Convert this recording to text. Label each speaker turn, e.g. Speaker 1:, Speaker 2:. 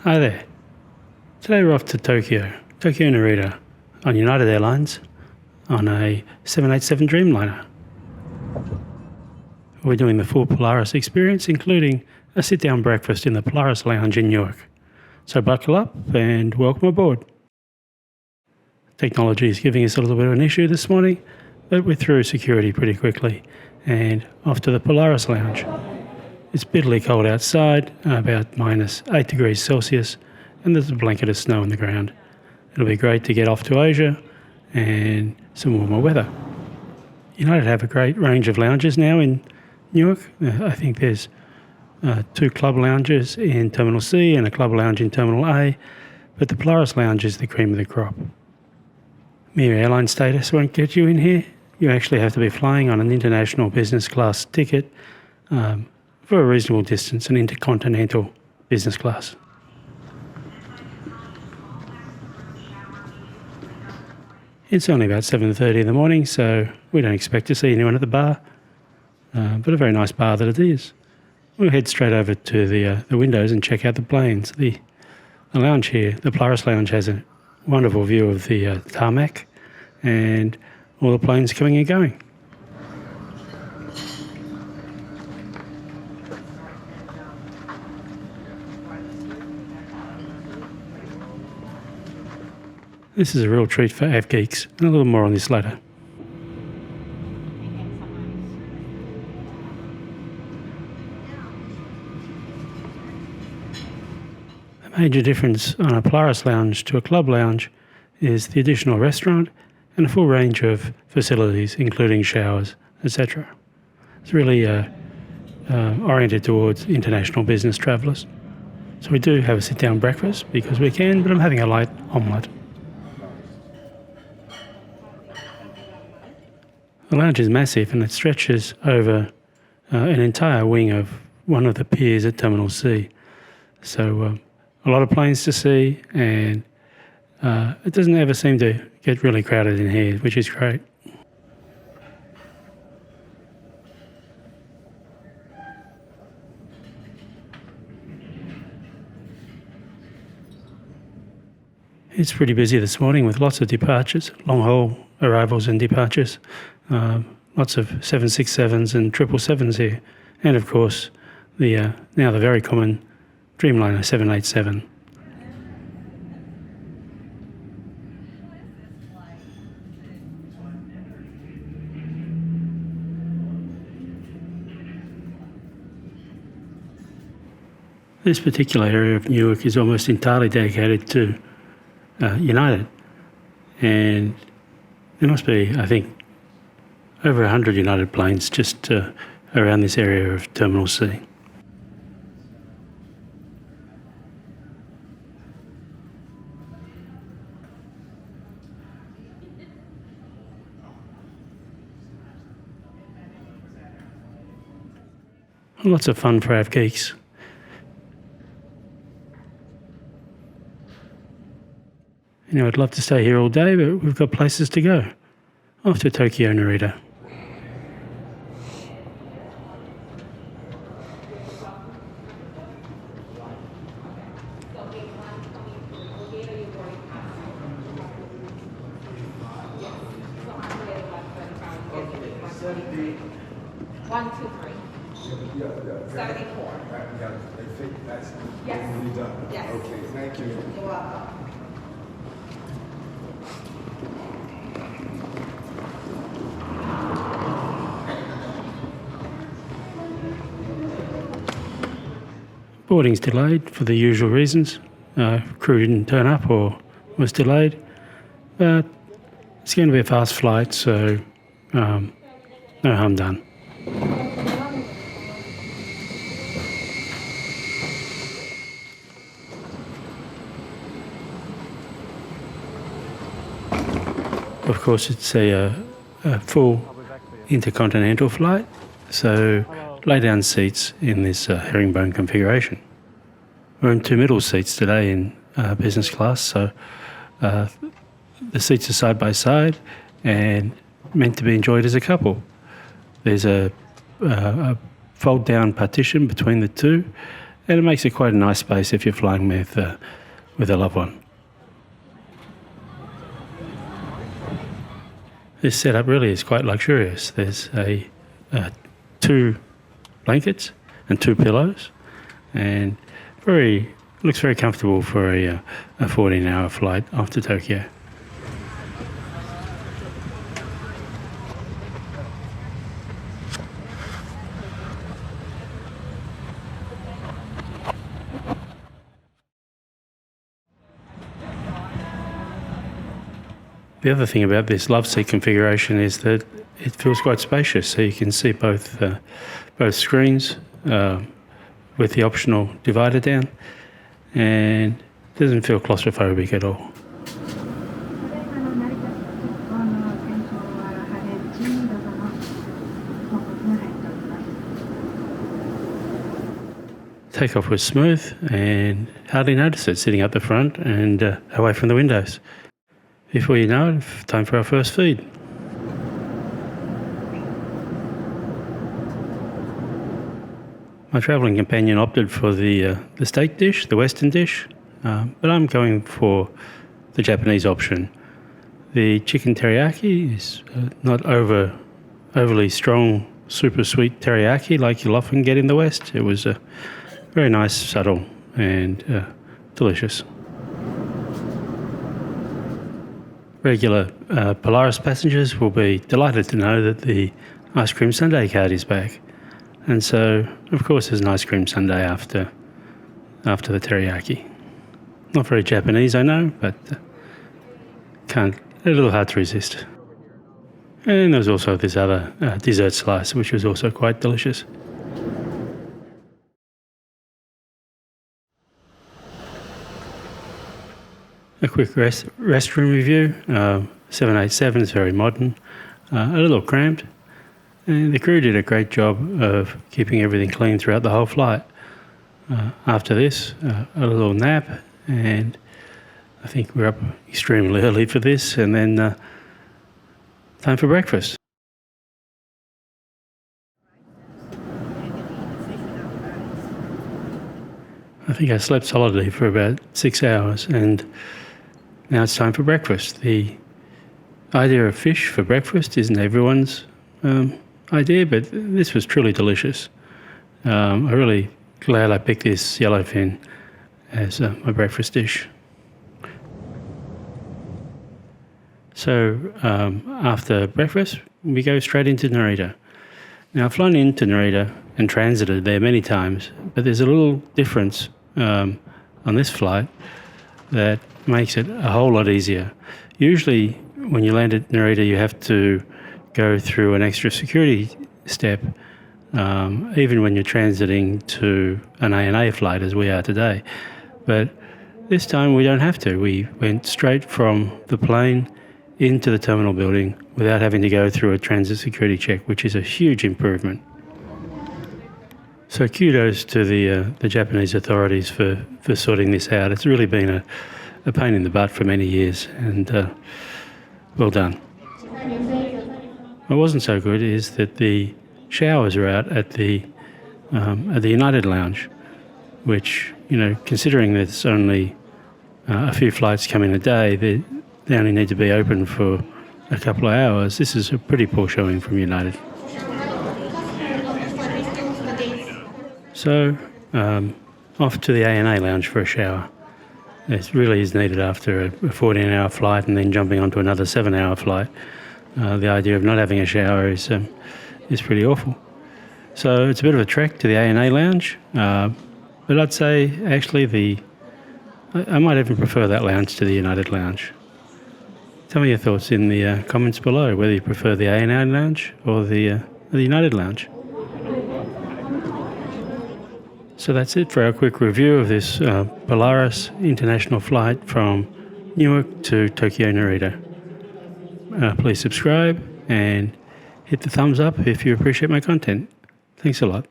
Speaker 1: Hi there. Today we're off to Tokyo Narita, on United Airlines on a 787 Dreamliner. We're doing the full Polaris experience, including a sit-down breakfast in the Polaris Lounge in Newark. So buckle up and welcome aboard. Technology is giving us a little bit of an issue this morning, but we're through security pretty quickly and off to the Polaris Lounge. It's bitterly cold outside, about minus 8 degrees Celsius, and there's a blanket of snow on the ground. It'll be great to get off to Asia and some warmer weather. United have a great range of lounges now in Newark. I think there's 2 club lounges in Terminal C and a club lounge in Terminal A, but the Polaris Lounge is the cream of the crop. Mere airline status won't get you in here. You actually have to be flying on an international business class ticket for a reasonable distance, an intercontinental business class. It's only about 7:30 in the morning, so we don't expect to see anyone at the bar, but a very nice bar that it is. We'll head straight over to the windows and check out the planes. The lounge here, the Polaris Lounge, has a wonderful view of the tarmac and all the planes coming and going. This is a real treat for av geeks, and a little more on this later. A major difference on a Polaris Lounge to a club lounge is the additional restaurant and a full range of facilities, including showers, etc. It's really oriented towards international business travellers. So we do have a sit-down breakfast because we can, but I'm having a light omelette. The lounge is massive and it stretches over an entire wing of one of the piers at Terminal C. So a lot of planes to see, and it doesn't ever seem to get really crowded in here, which is great. It's pretty busy this morning with lots of departures, long-haul arrivals and departures. Lots of 767s and 777s here, and of course now the very common Dreamliner 787. This particular area of Newark is almost entirely dedicated to United, and there must be, I think, over 100 United planes just around this area of Terminal C. Lots of fun for av geeks. You know, I'd love to stay here all day, but we've got places to go. Off to Tokyo Narita.
Speaker 2: One, two, three. 74.
Speaker 3: I think that's
Speaker 2: Yes.
Speaker 3: really done.
Speaker 2: Yes.
Speaker 3: Okay, thank you.
Speaker 2: You're welcome.
Speaker 1: Boarding's delayed for the usual reasons. Crew didn't turn up or was delayed, but it's going to be a fast flight, so no harm done. Of course, it's a full intercontinental flight, so lay down seats in this herringbone configuration. We're in 2 middle seats today in business class, so the seats are side by side and meant to be enjoyed as a couple. There's a fold down partition between the two, and it makes it quite a nice space if you're flying with a loved one. This setup really is quite luxurious. There's two blankets and two pillows, and looks very comfortable for a 14-hour flight off to Tokyo. The other thing about this love seat configuration is that it feels quite spacious, so you can see both screens with the optional divider down, and it doesn't feel claustrophobic at all. Takeoff was smooth and hardly noticed it sitting up the front and away from the windows. Before you know it, time for our first feed. My travelling companion opted for the steak dish, the Western dish, but I'm going for the Japanese option. The chicken teriyaki is not overly strong, super sweet teriyaki like you'll often get in the West. It was very nice, subtle, and delicious. Regular Polaris passengers will be delighted to know that the ice cream sundae card is back. And so, of course, there's an ice cream sundae after the teriyaki. Not very Japanese, I know, but a little hard to resist. And there's also this other dessert slice, which was also quite delicious. A quick restroom review. 787 is very modern, a little cramped, and the crew did a great job of keeping everything clean throughout the whole flight. After this, a little nap, and I think we're up extremely early for this, and then time for breakfast. I think I slept solidly for about 6 hours, and now it's time for breakfast. The idea of fish for breakfast isn't everyone's idea, but this was truly delicious. I'm really glad I picked this yellowfin as my breakfast dish. So after breakfast, we go straight into Narita. Now, I've flown into Narita and transited there many times, but there's a little difference on this flight that makes it a whole lot easier. Usually, when you land at Narita, you have to go through an extra security step, even when you're transiting to an ANA flight, as we are today. But this time, we don't have to. We went straight from the plane into the terminal building without having to go through a transit security check, which is a huge improvement. So kudos to the Japanese authorities for sorting this out. It's really been a pain in the butt for many years, and well done. What wasn't so good is that the showers are out at the United Lounge, which, considering there's only a few flights coming a day, they only need to be open for a couple of hours. This is a pretty poor showing from United. So, off to the ANA Lounge for a shower. It really is needed after a 14-hour flight and then jumping onto another 7-hour flight. The idea of not having a shower is pretty awful. So it's a bit of a trek to the ANA Lounge, but I'd say actually I might even prefer that lounge to the United Lounge. Tell me your thoughts in the comments below, whether you prefer the ANA Lounge or the United Lounge. So that's it for our quick review of this Polaris international flight from Newark to Tokyo Narita. Please subscribe and hit the thumbs up if you appreciate my content. Thanks a lot.